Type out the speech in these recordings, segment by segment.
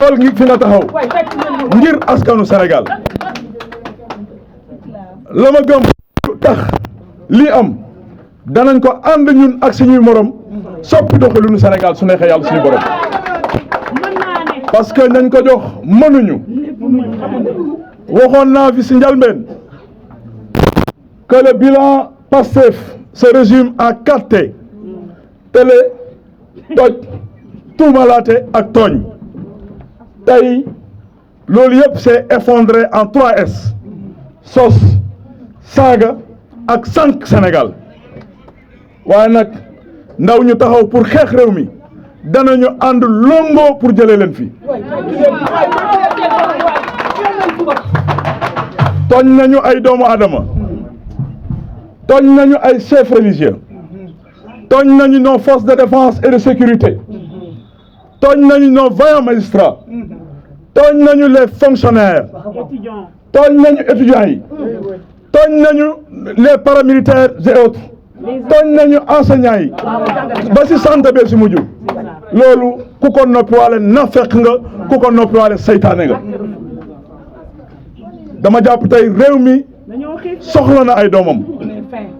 xool ngi fi nga taxaw ngir askanu Sénégal la ma gëm tax lii am danañ ko ànd ñun ak suñuy morom soppi doxalinu Sénégal su neexee yàlla suñu borom parce que nañ ko jox mënuñu waxoon naa fi si njalbeen que le bilan Pastef se résume en 4 T: télé, toj, tuumalaate ak tooñ. tey loolu yëpp c'est effondré en 3 S: sos, saaga ak sànq Sénégal. waaye nag ndaw ñu taxaw pour xeex réew mi danañu ànd longo pour jëlee leen fi. tooñ nañu ay doomu aadama, tooñ nañu ay chefs religieux, tooñ nañu nos forces de défense et de sécurité, tooñ nañu nos vaillants magistrats, tooñ nañu les fonctionnaires, tooñ nañu étudiants yi, tooñ nañu les paramilitaires et autres, tooñ nañu enseignants yi ba ci santé bee si mujj. loolu ku ko noppiwaale nafeq nga, ku ko noppiwaale saytaane nga. dama jàpp tey réew mi soxla na ay doomam,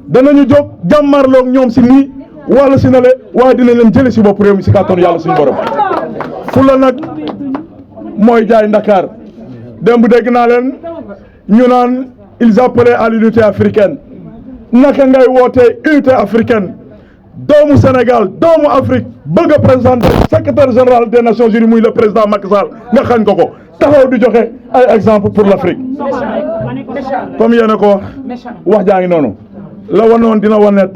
danañu jóg jàmmarloog ñoom si nii wala si nale, waaye dinañ leen jële si bopp réew mi si kàttanu yàlla suñu borom. fula nag mooy jaay Ndakaar. démb dégg naa leen ñu naan ils appelaient à l'unité africaine. naka ngay wootee unité africaine doomu Sénégal doomu Afrique bëgg a présenter secrétaire général des Nations Unies muy le président Macky Sall nga xañ ko taxaw di joxe ay exemple pour l'Afrique. comme yéen a ko wax jaa ngi noonu la wanoon dina wanet.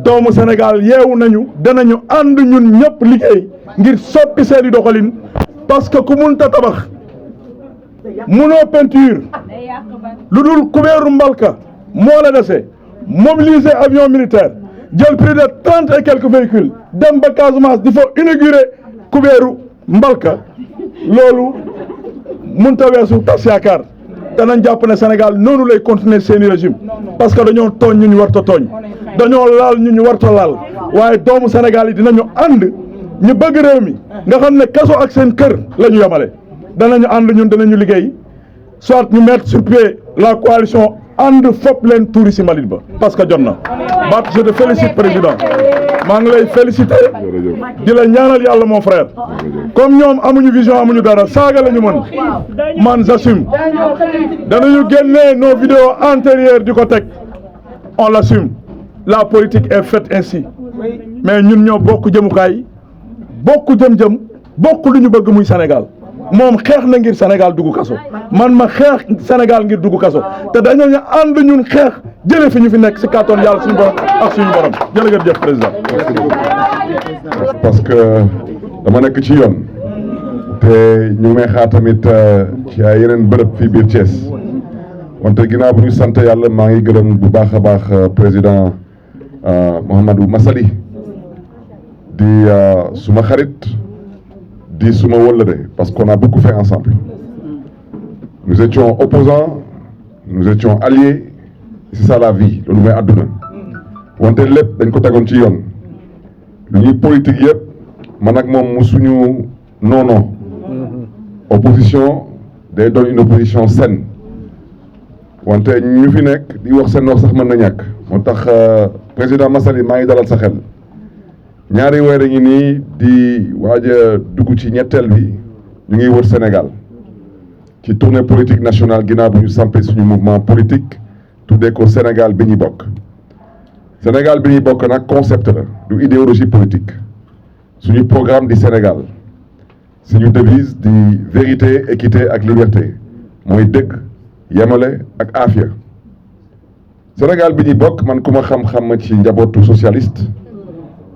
doomu Sénégal yeewu nañu danañu ànd ñun ñëpp liggéey ngir soppi seeni doxalin, parce que ku munta tabax munoo peinture lu dul kubéeru mbalka moo la dese. mobiliser avion militaire jël plus de 30 et quelques véhicules dem ba Casamance di fa inaugurer kubéeru mbalka loolu mënta weesu tas yaakaar. danañ jàpp ne Sénégal noonu lay continuer seeni régime parce que dañoo tooñ ñu ñu warta tooñ, dañoo laal ñu ñu warta laal. waaye doomu Sénégal yi dinañu ànd ñu bëgg réew mi nga xam ne kaso ak seen kër la ñu yemale. danañu ànd ñun danañu liggéey soit ñu mettre sur pied la coalition ànd fopp leen tuuri si mbalit ba parce que jot na. Bat, je te félicite président, maa ngi lay féliciter di la ñaanal yàlla mon frère. comme ñoom amuñu vision amuñu dara saaga la ñu mën, man j'assume. danañu génnee nos vidéos antérieures di ko teg, on l'assume. la politique est faite ainsi. mais ñun ñoo bokk jëmukaay, bokk jëm-jëm, bokk lu ñu bëgg muy Sénégal. moom xeex na ngir Sénégal dugg kaso, man ma xeex Sénégal ngir dugg kaso, te dañoo ñu ànd ñun xeex jëlee fi ñu fi nekk si kàttan yàlla suñu borom ak suñu borom. jërëjëf président. parce que dama nekk ci yoon te ñu may xaar tamit ci ay yeneen bërëb fii biir Thiès, wante ginnaaw bu ñu sant yàlla maa ngi gërëm bu baax a baax président Mouhamadou Massaly di suma xarit. di suma wëllëre parce qu'on a beaucoup fait ensemble. Nous étions opposants, nous étions alliés, c'est ça la vie, loolu mooy àdduna. wante lépp dañ ko tegoon ci yoon. lu ñuy politique yëpp man ak moom musuñu non. opposition day doon une opposition saine. wante ñu fi nekk di wax seen wax sax mën na ñàkk. moo tax président Massaly maa ngi dalal sa xel. ñaari weer a ngi nii di waaj a dugg ci ñetteel bi ñu ngi wër Sénégal ci tournée politique nationale ginnaaw bu ñu sampee suñu mouvement politique tuddee ko Sénégal bi ñuy bokk. Sénégal bi ñuy bokk nag concept la du idéologie politique suñu programme di Sénégal suñu devise di vérité équité ak liberté mooy dëgg yemale ak aafiya. Sénégal bi ñuy bokk man ku ma xam-xam ci njabootu socialiste.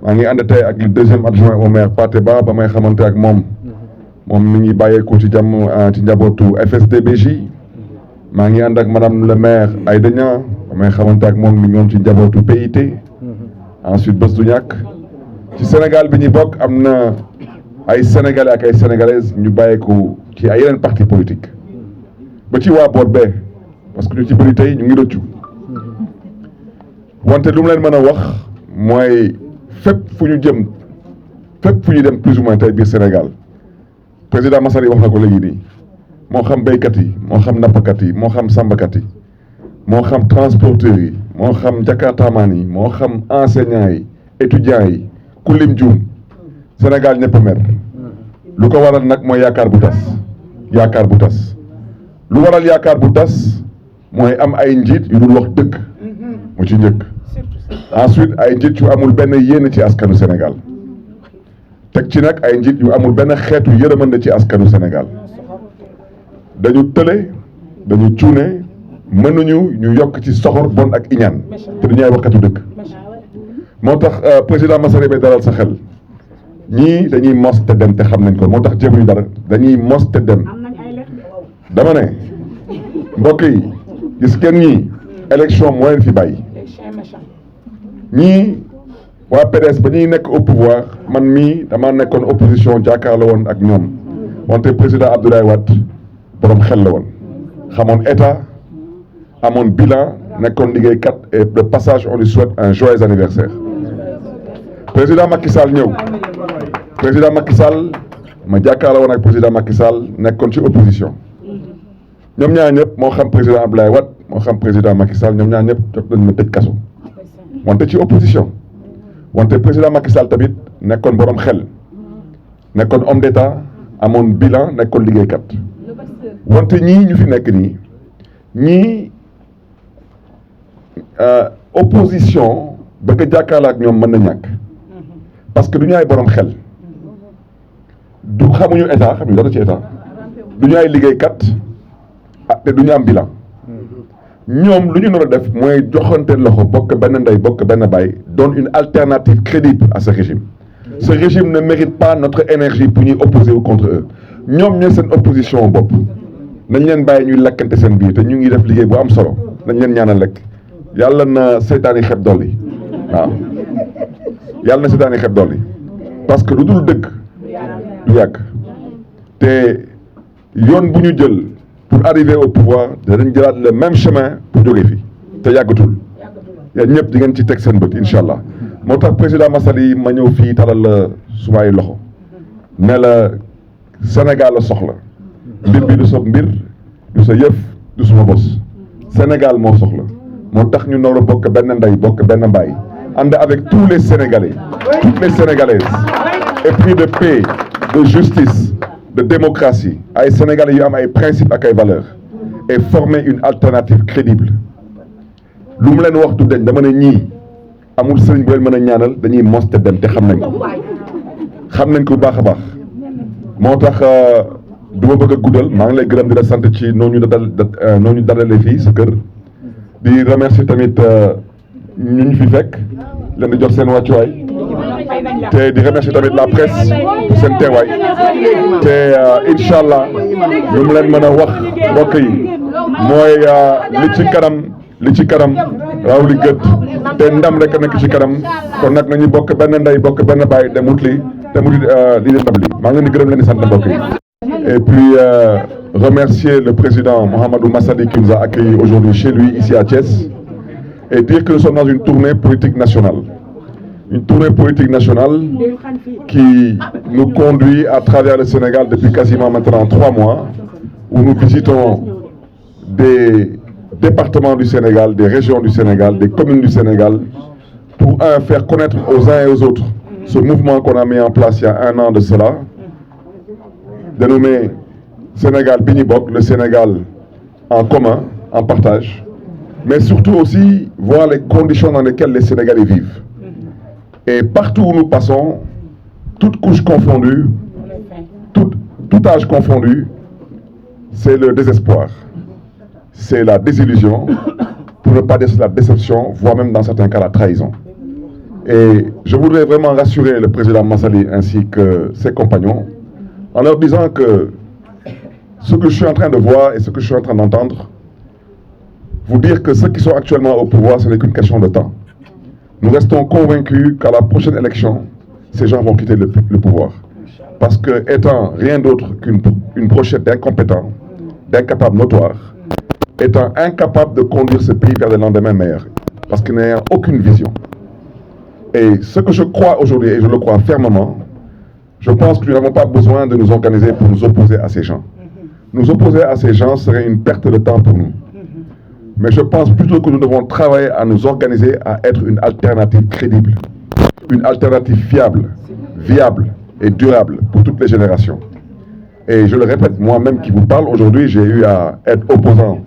maa ngi ànd tey ak le deuxième adjoint au maire Pathé Ba ba may xamante ak moom mi ngi bàyyeekoo ci jàmm ci njabootu FSD/BJ. maa ngi ànd ak madame le maire Aïda Niang ba may xamante ak moom mi ñoom ci njabootu PIT. ensuite bés du ñàkk ci Sénégal bi ñu bokk am na ay sénégalais ak ay sénégalaises ñu bàyyeekoo ci ay yeneen parti politique ba ci waa boor bee parce que ñu ci bëri tey ñu ngi rëccu wante lu mu leen mën a wax mooy. fépp fu ñu jëm fépp fu ñu dem plus ou moins tey biir Sénégal président Massaly wax na ko léegi nii moo xam béykat yi moo xam nappkat yi moo xam sàmmkat yi moo xam transporteurs yi moo xam jakartamaan yi moo xam enseignants yi étudiants yi ku lim juum Sénégal ñëpp a mer lu ko waral nag mooy yaakaar bu tas lu waral yaakaar bu tas mooy am ay njiit yu dul wax dëgg mu ci njëkk ensuite ay njiit yu amul benn yéene ci askanu Sénégal teg ci nag ay njiit yu amul benn xeetu yërëmande ci askanu Sénégal dañu tële dañu cuune mënuñu ñu yokk ci soxor bon ak iñaan te du ñuy waxkatu dëgg moo tax président Massaly bay dalal sa xel ñii dañuy mos te dem te xam nañ ko moo tax jéemuñu dara dañuy mos te dem dama ne mbokk yi gis kenn ñii élection moo leen fi bàyyi ñii waa PDS ba ñuy nekk au pouvoir man mii dama nekkoon opposition jàkkaarloo woon ak ñoom wante président Abdoulaye Wade borom xel la woon xamoon état amoon bilan nekkoon liggéeykat et de passage on lui souhaite un joyeux anniversaire président Macky Sall ñëw président Macky Sall ma jàkkaarloo woon ak président Macky Sall nekkoon ci opposition ñoom ñaar ñëpp moo xam président Abdoulaye Wade moo xam président Macky Sall ñoom ñaar ñëpp jot nañ ma tëj kaso wante ci opposition wante président Macky Sall tamit nekkoon borom xel nekkoon homme d'état amoon bilan nekkoon liggéeykat wante ñii ñu fi nekk nii ñii opposition bëgg a jàkkaarloo ak ñoom mën na ñàkk parce que du ñu ay borom xel du xamuñu état xamuñu dara ci état du ñu ay liggéeykat te du ñu am bilan ñoom lu ñu nar a def mooy joxante loxo bokk benn ndey bokk benn baay donne une alternative crédible à ce régime. Ce régime ne mérite pas notre énergie pour ñuy opposer ou contre eux ñoom ñooy seen opposition bopp nañ leen bàyyi ñuy lekkante seen biir te ñu ngi def liggéey bu am solo nañ leen ñaanal lekk yàlla na seytaane xeb dolli waaw yàlla na seytaane xeb dolli parce que lu dul dëgg du yàgg te yoon bu ñu jël pour arriver au pouvoir danañ jëlaat le même chemin pour jóge fi te yàggatul yéen ñëpp di ngeen ci teg seen bët incha allah moo tax président Massaly ma ñëw fii talal la sumay loxo ne la Sénégal la soxla mbir bi du sa mbir du sa yëf du suma bos Sénégal moo soxla moo tax ñu nar a bokk benn ndey bokk benn mbaay ànd avec tous les Sénégalais toutes les Sénégalaises épris de paix de justice de démocratie ay Sénégalais yu am ay principes ak ay valeurs et former une alternative crédible lu mu leen wax du deñ dama ne ñii amul sëriñ bu leen mën a ñaanal dañuy mos te dem te xam nañ ko bu baax a baax moo tax du ma bëgg a guddal maa ngi lay gërëm di la sant ci noonu ñu dalalee fii sa kër di remercier tamit ñu ñu fi fekk leen di jox seen wàccuwaay te di remercier tamit la presse pour seen teewaay te incha allah lu mu leen mën a wax mbokk yi mooy li ci kanam raw li gët te ndam rek nekk ci kanam kon nag nañu bokk benn ndey bokk benn baay dem wut li te mu di ndam li maa ngi leen di gërëm leen di sant mbokk yi. Et puis remercier le président Mouhamadou Massaly qui nous a accueillis aujourd'hui chez lui ici à Thiès et dire que nous sommes dans une tournée politique nationale. Une tournée politique nationale qui nous conduit à travers le Sénégal depuis quasiment maintenant 3 mois où nous visitons des départements du Sénégal, des régions du Sénégal, des communes du Sénégal pour faire connaître aux uns et aux autres ce mouvement qu'on a mis en place il y a 1 an de cela dénommé Sénégal bi ñu bokk, le Sénégal en commun, en partage, mais surtout aussi voir les conditions dans lesquelles les Sénégalais vivent. Et partout où nous passons, toutes couches confondues, tout âge confondu, c'est le désespoir, c'est la désillusion, pour ne pas dire la déception, voire même dans certains cas la trahison. Et je voudrais vraiment rassurer le président Massaly ainsi que ses compagnons en leur disant que ce que je suis en train de voir et ce que je suis en train d'entendre, vous dire que ceux qui sont actuellement au pouvoir, ce n'est qu'une question de temps. Nous restons convaincus qu'à la prochaine élection, ces gens vont quitter le pouvoir. Parce que, étant rien d'autre qu'une brochette d'incompétents, d'incapables notoires, étant incapables de conduire ce pays vers des lendemains meilleurs, parce qu'ils n'ont aucune vision. Et ce que je crois aujourd'hui, et je le crois fermement, Je pense que nous n'avons pas besoin de nous organiser pour nous opposer à ces gens. Nous opposer à ces gens serait une perte de temps pour nous. Mais je pense plutôt que nous devons travailler à nous organiser à être une alternative crédible, une alternative fiable, viable et durable pour toutes les générations. Et je le répète, moi-même qui vous parle aujourd'hui, j'ai eu à être opposant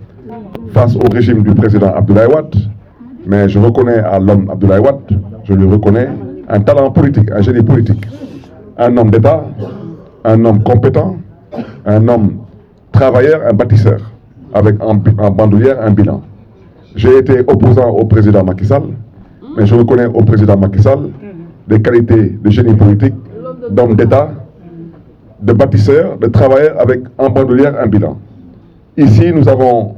face au régime du président Abdoulaye Wade, mais je reconnais à l'homme Abdoulaye Wade, je lui reconnais un talent politique, un génie politique, un homme d'État, un homme compétent, un homme travailleur, un bâtisseur, avec en bandoulière un bilan. J'ai été opposant au président Macky Sall, mais je reconnais au président Macky Sall des qualités de génie politique, d'homme d'État, de bâtisseur, de travailleur avec en bandoulière un bilan. Ici, nous avons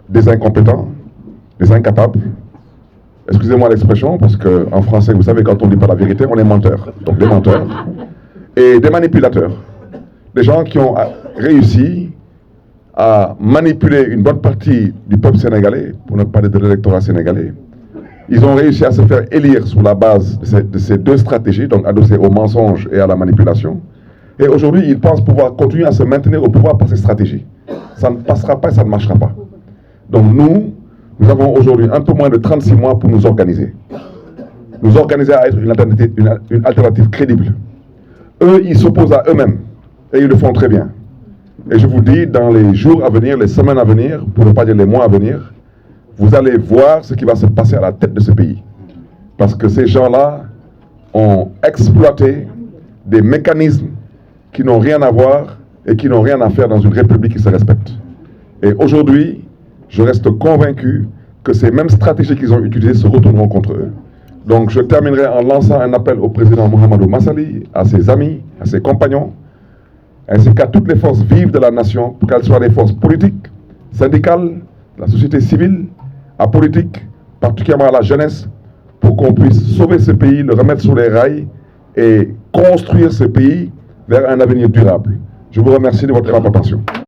des incompétents, des incapables. Excusez-moi l'expression, parce qu'en français, vous savez, quand on ne dit pas la vérité, on est menteur. Donc des menteurs. Et des manipulateurs. Des gens qui ont réussi à manipuler une bonne partie du peuple sénégalais, pour ne pas dire de l'électorat sénégalais. Ils ont réussi à se faire élire sur la base de ces deux stratégies, donc adossées au mensonge et à la manipulation. Et aujourd'hui, ils pensent pouvoir continuer à se maintenir au pouvoir par ces stratégies. Ça ne passera pas et ça ne marchera pas. Donc nous avons aujourd'hui un peu moins de 36 mois pour nous organiser. Nous organiser à être une alternative crédible. Eux, ils s'opposent à eux-mêmes. Et ils le font très bien. Et je vous dis, dans les jours à venir, les semaines à venir, pour ne pas dire les mois à venir, vous allez voir ce qui va se passer à la tête de ce pays. Parce que ces gens-là ont exploité des mécanismes qui n'ont rien à voir et qui n'ont rien à faire dans une république qui se respecte. Et aujourd'hui, je reste convaincu que ces mêmes stratégies qu'ils ont utilisées se retourneront contre eux. Donc je terminerai en lançant un appel au président Mohamedou Massali, à ses amis, à ses compagnons, ainsi qu'à toutes les forces vives de la nation, pour qu'elles soient des forces politiques, syndicales, la société civile, apolitiques, particulièrement à la jeunesse, pour qu'on puisse sauver ce pays, le remettre sur les rails et construire ce pays vers un avenir durable. Je vous remercie de votre attention.